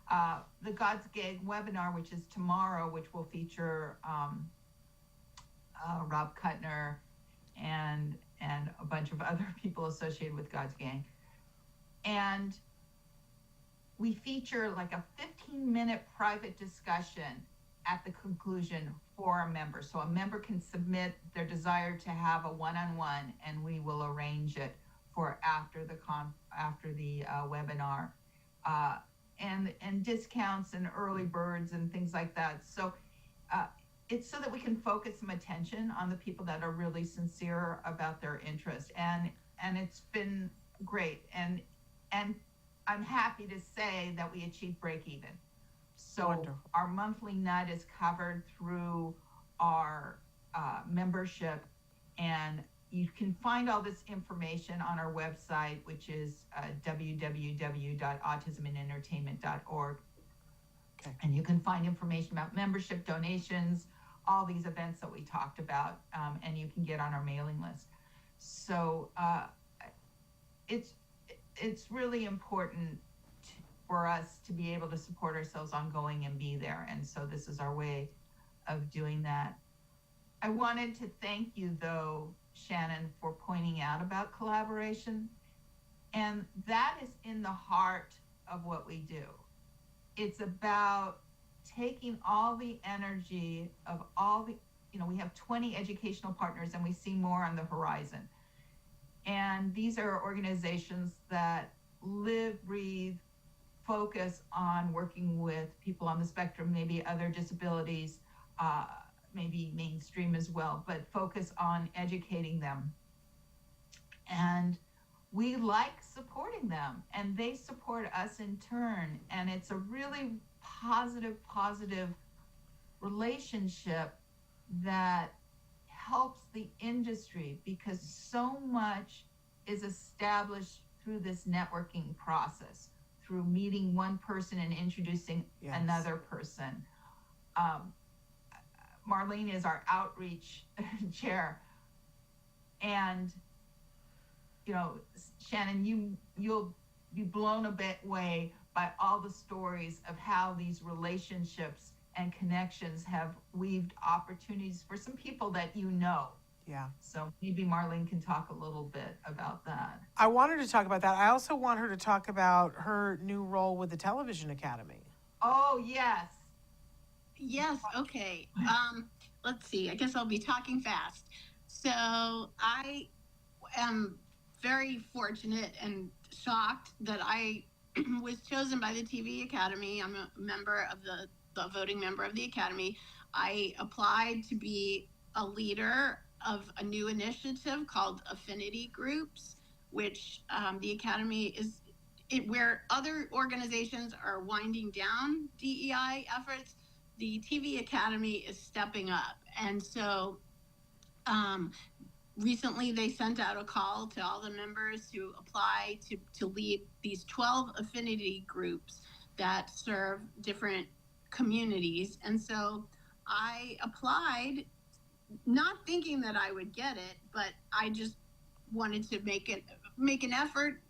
The God's Gang webinar, which is tomorrow, which will feature Rob Kuttner and a bunch of other people associated with God's Gang. And we feature like a 15-minute private discussion at the conclusion for a member. So a member can submit their desire to have a one-on-one, and we will arrange it for after the webinar, and discounts and early birds and things like that. So it's so that we can focus some attention on the people that are really sincere about their interest, and it's been great. And I'm happy to say that we achieved break even. So Wonderful. Our monthly nut is covered through our membership, and you can find all this information on our website, which is www.autismandentertainment.org. Okay. And you can find information about membership, donations, all these events that we talked about, and you can get on our mailing list. So it's really important for us to be able to support ourselves ongoing and be there. And so this is our way of doing that. I wanted to thank you, though, Shannon, for pointing out about collaboration. And that is in the heart of what we do. It's about taking all the energy of all the, we have 20 educational partners, and we see more on the horizon. And these are organizations that live, breathe, focus on working with people on the spectrum, maybe other disabilities, maybe mainstream as well, but focus on educating them. And we like supporting them, and they support us in turn. And it's a really positive relationship that helps the industry, because so much is established through this networking process, through meeting one person and introducing another person. Marlen is our outreach chair, and Shannon, you'll be blown away by all the stories of how these relationships and connections have weaved opportunities for some people that Yeah. So maybe Marlen can talk a little bit about that. I want her to talk about that. I also want her to talk about her new role with the Television Academy. Oh, yes. Yes, okay. Let's see. I guess I'll be talking fast. So I am very fortunate and shocked that I was chosen by the TV Academy. I'm a member of the voting member of the Academy. I applied to be a leader of a new initiative called Affinity Groups, which the Academy is where other organizations are winding down DEI efforts. The TV Academy is stepping up. And so recently they sent out a call to all the members to apply to lead these 12 affinity groups that serve different communities. And so I applied, not thinking that I would get it, but I just wanted to make an effort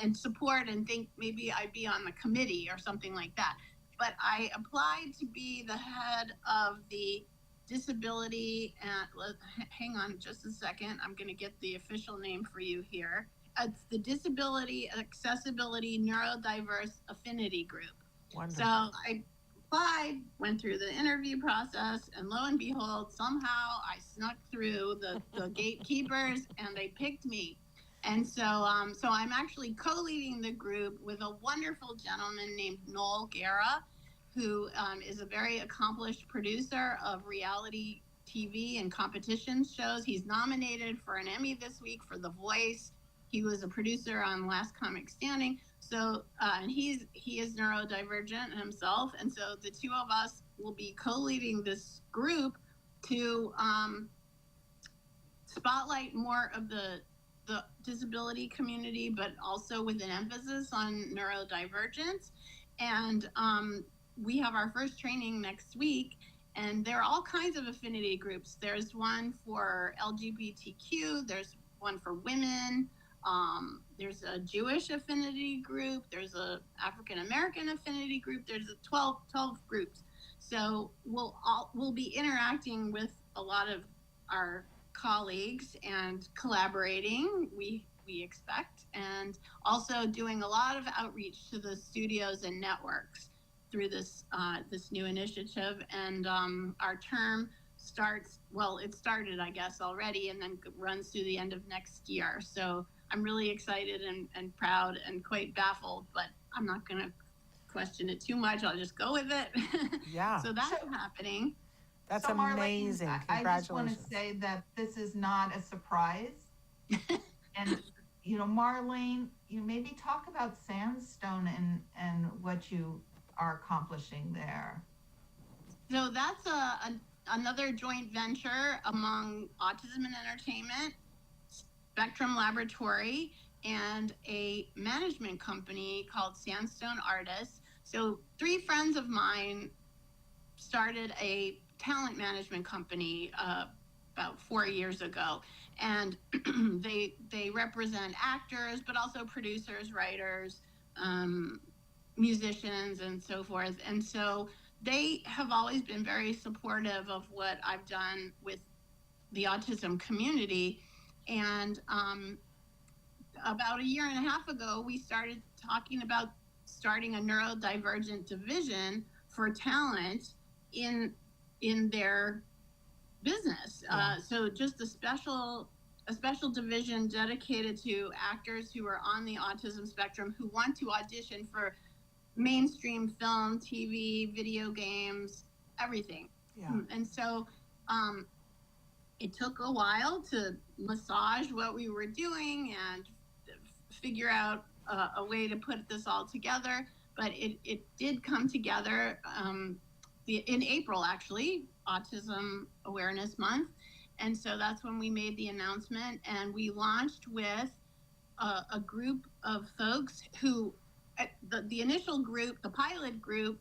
and support, and think maybe I'd be on the committee or something like that. But I applied to be the head of the disability, and hang on just a second, I'm going to get the official name for you here. It's the Disability Accessibility Neurodiverse Affinity Group. Wonderful. So I applied, went through the interview process, and lo and behold, somehow I snuck through the gatekeepers, and they picked me. And so I'm actually co-leading the group with a wonderful gentleman named Noel Guerra. who is a very accomplished producer of reality TV and competition shows. He's nominated for an Emmy this week for The Voice. He was a producer on Last Comic Standing. So, and he is neurodivergent himself. And so the two of us will be co-leading this group to spotlight more of the disability community, but also with an emphasis on neurodivergence. And we have our first training next week, and there are all kinds of affinity groups. There's one for LGBTQ, there's one for women, there's a Jewish affinity group, there's a African American affinity group, there's a 12 groups. So we'll be interacting with a lot of our colleagues and collaborating, we expect, and also doing a lot of outreach to the studios and networks through this new initiative. And our term starts, well, it started, I guess, already, and then runs through the end of next year. So I'm really excited and proud and quite baffled, but I'm not going to question it too much. I'll just go with it. Yeah. So that's happening. That's So Marlen, amazing. I just want to Congratulations. say that this is not a surprise. And, you know, Marlen, you maybe talk about Sandstone and what you are accomplishing there. So that's another joint venture among Autism and Entertainment, Spectrum Laboratory, and a management company called Sandstone Artists. So 3 friends of mine started a talent management company about 4 years ago, and they represent actors, but also producers, writers, musicians, and so forth. And so they have always been very supportive of what I've done with the autism community. And about a year and a half ago, we started talking about starting a neurodivergent division for talent in their business. So just a special division dedicated to actors who are on the autism spectrum who want to audition for mainstream film, TV, video games, everything. Yeah. And so it took a while to massage what we were doing and figure out a way to put this all together. But it did come together in April, actually, Autism Awareness Month. And so that's when we made the announcement, and we launched with a group of folks who, the initial group, the pilot group,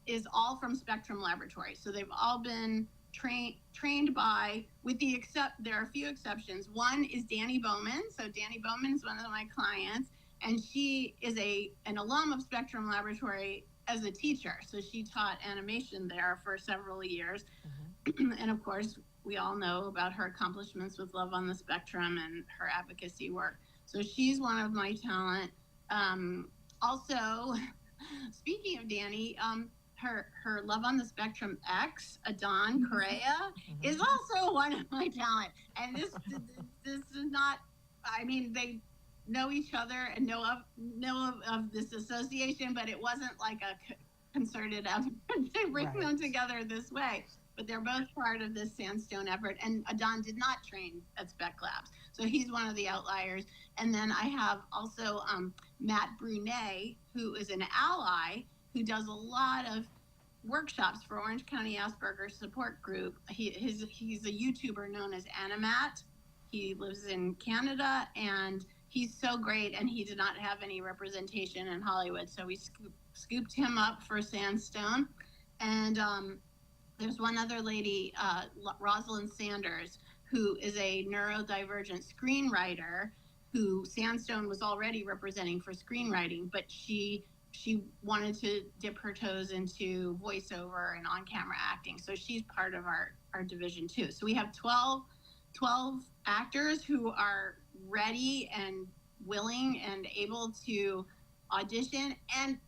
is all from Spectrum Laboratory. So they've all been trained by, there are a few exceptions. One is Danny Bowman. So Danny Bowman is one of my clients, and she is an alum of Spectrum Laboratory as a teacher. So she taught animation there for several years. Mm-hmm. And of course, we all know about her accomplishments with Love on the Spectrum and her advocacy work. So she's one of my talent. Also, speaking of Danny, her Love on the Spectrum ex, Adon Correa, is also one of my talent. And this is not, I mean, they know each other and know of this association, but it wasn't like a concerted effort to bring them together this way. But they're both part of this Sandstone effort. And Adon did not train at Spec Labs, so he's one of the outliers. And then I have also Matt Brunet, who is an ally who does a lot of workshops for Orange County Asperger's Support Group. He's a YouTuber known as Animat. He lives in Canada, and he's so great, and he did not have any representation in Hollywood, so we scooped him up for Sandstone. And there's one other lady, Rosalind Sanders, who is a neurodivergent screenwriter who Sandstone was already representing for screenwriting, but she wanted to dip her toes into voiceover and on-camera acting. So she's part of our division too. So we have 12 actors who are ready and willing and able to audition. And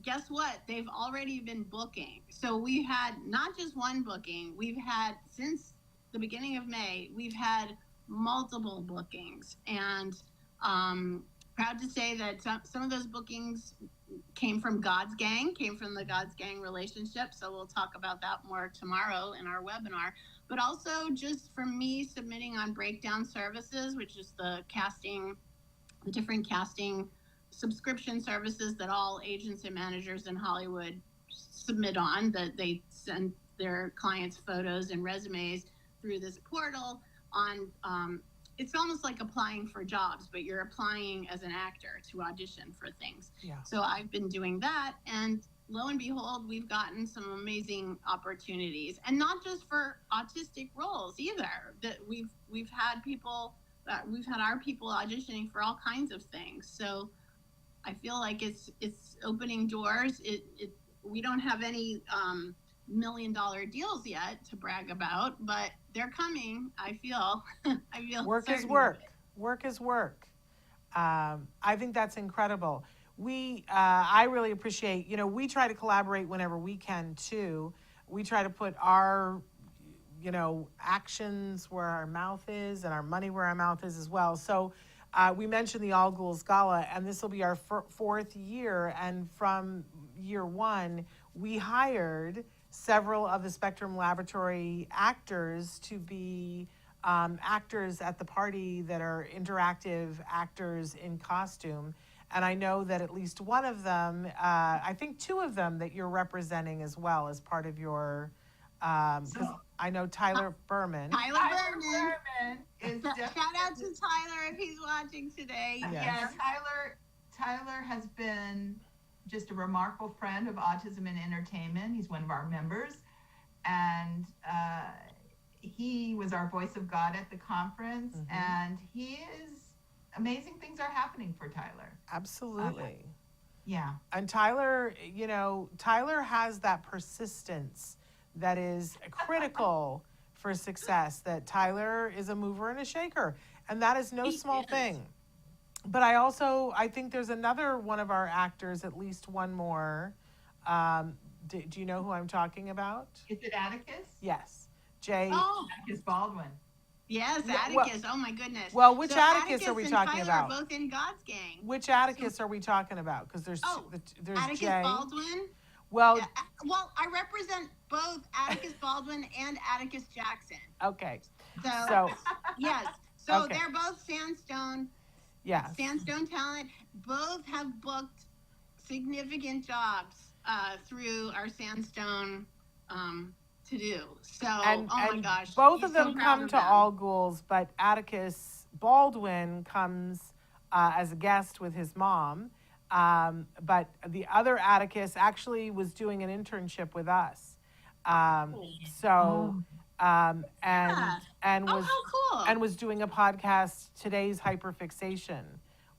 guess what? They've already been booking. So we've had not just one booking, we've had, since the beginning of May, we've had multiple bookings. And proud to say that some of those bookings came from God's Gang, came from the God's Gang relationship. So we'll talk about that more tomorrow in our webinar. But also just from me submitting on Breakdown Services, which is the different casting subscription services that all agents and managers in Hollywood submit on, that they send their clients photos and resumes through this portal on. It's almost like applying for jobs, but you're applying as an actor to audition for things. Yeah. So I've been doing that, and lo and behold, we've gotten some amazing opportunities, and not just for autistic roles either. That we've had our people auditioning for all kinds of things. So I feel like it's opening doors. We don't have any $1 million deals yet to brag about, but they're coming. I feel Work is work. Work is work. I think that's incredible. I really appreciate, we try to collaborate whenever we can too. We try to put our, actions where our mouth is and our money where our mouth is as well. So we mentioned the All Ghouls Gala, and this will be our fourth year. And from year one, we hired several of the Spectrum Laboratory actors to be actors at the party that are interactive actors in costume. And I know that at least one of them, I think two of them that you're representing as well as part of your, I know Tyler Berman. Tyler Berman is shout out to Tyler if he's watching today. Yes. Yeah, Tyler has been just a remarkable friend of Autism in Entertainment. He's one of our members, and he was our voice of God at the conference, and amazing things are happening for Tyler. Absolutely. Yeah. And Tyler, Tyler has that persistence that is critical for success, that Tyler is a mover and a shaker, and that is no small thing. But I think there's another one of our actors, at least one more. Do you know who I'm talking about? Is it Atticus? Yes. Jay. Oh, Atticus Baldwin. yes, Atticus. Oh my goodness. Well, which So Atticus are we talking and about? Tyler are both in God's Gang. Which Atticus are we talking about? Because there's Atticus Jay. Baldwin. Well, Yeah, well, I represent both Atticus Baldwin and Atticus Jackson. okay. So yes. So Okay. they're both Sandstone. Yeah. Sandstone talent. Both have booked significant jobs through our Sandstone to do. So, my gosh. Both he's of them so proud come of to them. All Ghouls, but Atticus Baldwin comes as a guest with his mom. But the other Atticus actually was doing an internship with us. And was cool. and was doing a podcast, Today's Hyperfixation,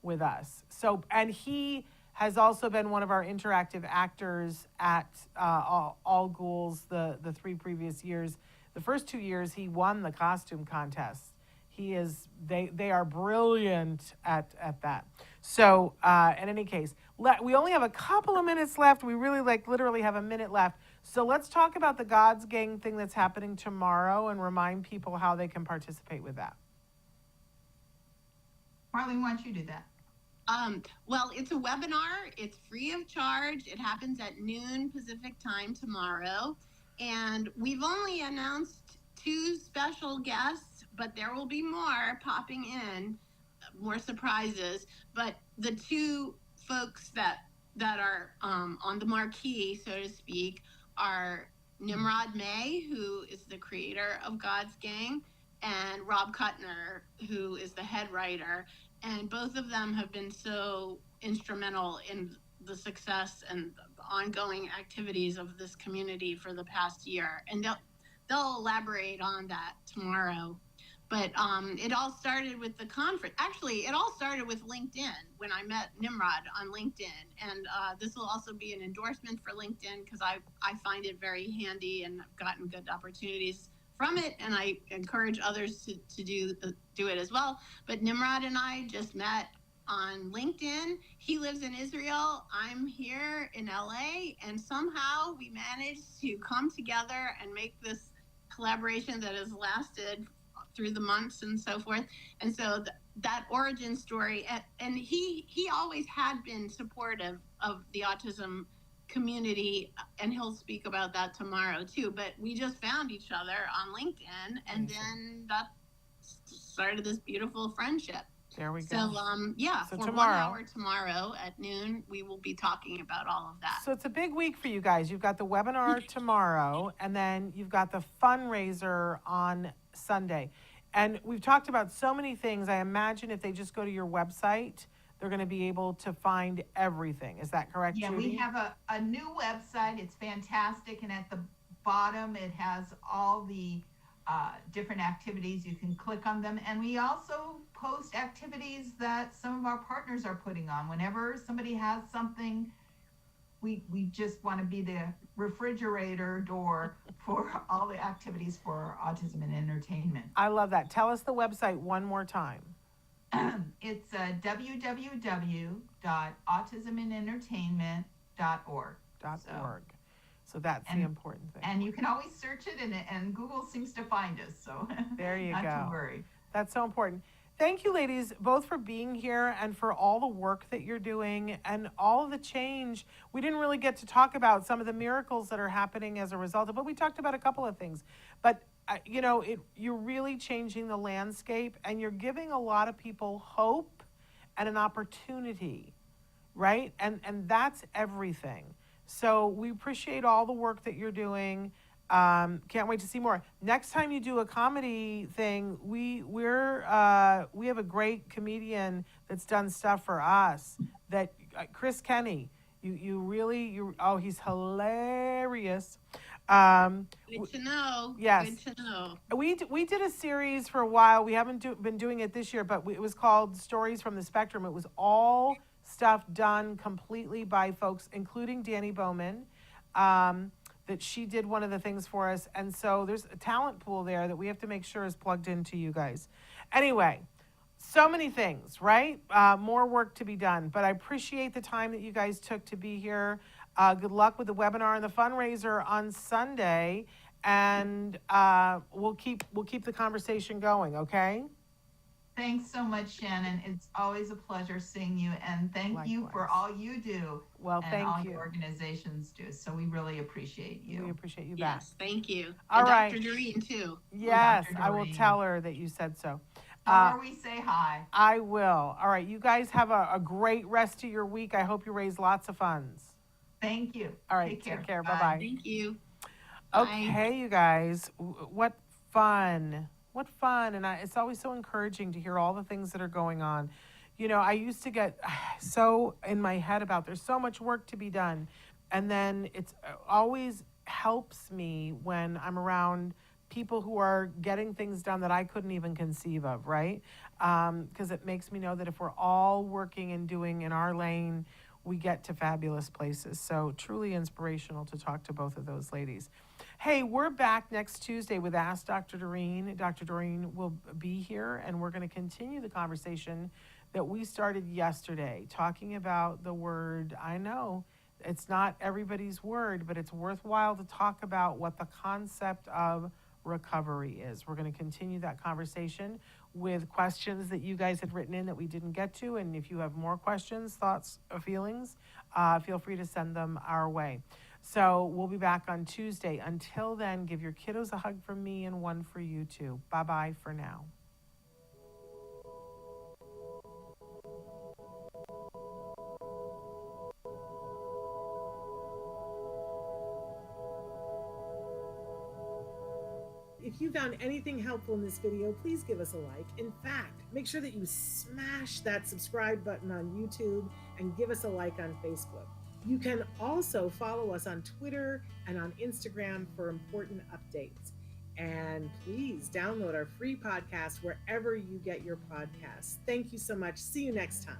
with us. So, and he has also been one of our interactive actors at All Ghouls the 3 previous years. The first 2 years he won the costume contest. They are brilliant at that. So in any case, we only have a couple of minutes left. We really literally have a minute left. So let's talk about the God's Gang thing that's happening tomorrow and remind people how they can participate with that. Marlen, why don't you do that? Well, it's a webinar. It's free of charge. It happens at noon Pacific time tomorrow. And we've only announced 2 special guests, but there will be more popping in, more surprises. But the 2 folks that are on the marquee, so to speak, are Nimrod May, who is the creator of God's Gang, and Rob Kuttner, who is the head writer. And both of them have been so instrumental in the success and the ongoing activities of this community for the past year. And they'll elaborate on that tomorrow. But it all started with the conference. Actually, it all started with LinkedIn when I met Nimrod on LinkedIn. And this will also be an endorsement for LinkedIn because I find it very handy and I've gotten good opportunities from it. And I encourage others to do it as well. But Nimrod and I just met on LinkedIn. He lives in Israel. I'm here in LA. And somehow we managed to come together and make this collaboration that has lasted through the months and so forth. And so that origin story, and he always had been supportive of the autism community, and he'll speak about that tomorrow too. But we just found each other on LinkedIn, and then that started this beautiful friendship. There we go. So So for tomorrow. 1 hour tomorrow at noon, we will be talking about all of that. So it's a big week for you guys. You've got the webinar tomorrow, and then you've got the fundraiser on Sunday. And we've talked about so many things. I imagine if they just go to your website, they're going to be able to find everything. Is that correct, Yeah, Judy? we have a new website. It's fantastic. And at the bottom, it has all the different activities. You can click on them. And we also post activities that some of our partners are putting on. Whenever somebody has something, we just want to be the refrigerator door for all the activities for autism and entertainment. I love that. Tell us the website one more time. It's www.autismandentertainment.org. .org. So that's the important thing. And you can always search it, and Google seems to find us. So there you not go. to worry. That's so important. Thank you, ladies, both for being here and for all the work that you're doing and all of the change. We didn't really get to talk about some of the miracles that are happening as a result of it, but we talked about a couple of things. But, you're really changing the landscape, and you're giving a lot of people hope and an opportunity, right? And that's everything. So we appreciate all the work that you're doing. Can't wait to see more. Next time you do a comedy thing, we have a great comedian that's done stuff for us. That Chris Kenny, he's hilarious. Good to know. Yes. Good to know. We did a series for a while. We haven't been doing it this year, but it was called Stories from the Spectrum. It was all stuff done completely by folks, including Danny Bowman. That she did one of the things for us. And so there's a talent pool there that we have to make sure is plugged into you guys. Anyway, so many things, right? More work to be done. But I appreciate the time that you guys took to be here. Good luck with the webinar and the fundraiser on Sunday. And we'll keep the conversation going, okay? Thanks so much, Shannon. It's always a pleasure seeing you, and thank you for all you do. Well, and thank all you. your organizations do. So we really appreciate you. We appreciate you back. Yes, thank you. All and right. Dr. Doreen, too. Yes, Dr. I will Doreen. tell her that you said so. Tell her we say hi. I will. All right, you guys have a great rest of your week. I hope you raise lots of funds. Thank you. All right, take care. Bye-bye. Thank you. Okay, you guys, what fun. What fun. And it's always so encouraging to hear all the things that are going on. I used to get so in my head about there's so much work to be done. And then it's always helps me when I'm around people who are getting things done that I couldn't even conceive of, right? Because it makes me know that if we're all working and doing in our lane, we get to fabulous places. So truly inspirational to talk to both of those ladies. Hey, we're back next Tuesday with Ask Dr. Doreen. Dr. Doreen will be here, and we're going to continue the conversation that we started yesterday, talking about the word, I know, it's not everybody's word, but it's worthwhile to talk about what the concept of recovery is. We're going to continue that conversation with questions that you guys had written in that we didn't get to. And if you have more questions, thoughts, or feelings, feel free to send them our way. So we'll be back on Tuesday. Until then, give your kiddos a hug from me and one for you too. Bye-bye for now. If you found anything helpful in this video, please give us a like. In fact, make sure that you smash that subscribe button on YouTube and give us a like on Facebook. You can also follow us on Twitter and on Instagram for important updates. And please download our free podcast wherever you get your podcasts. Thank you so much. See you next time.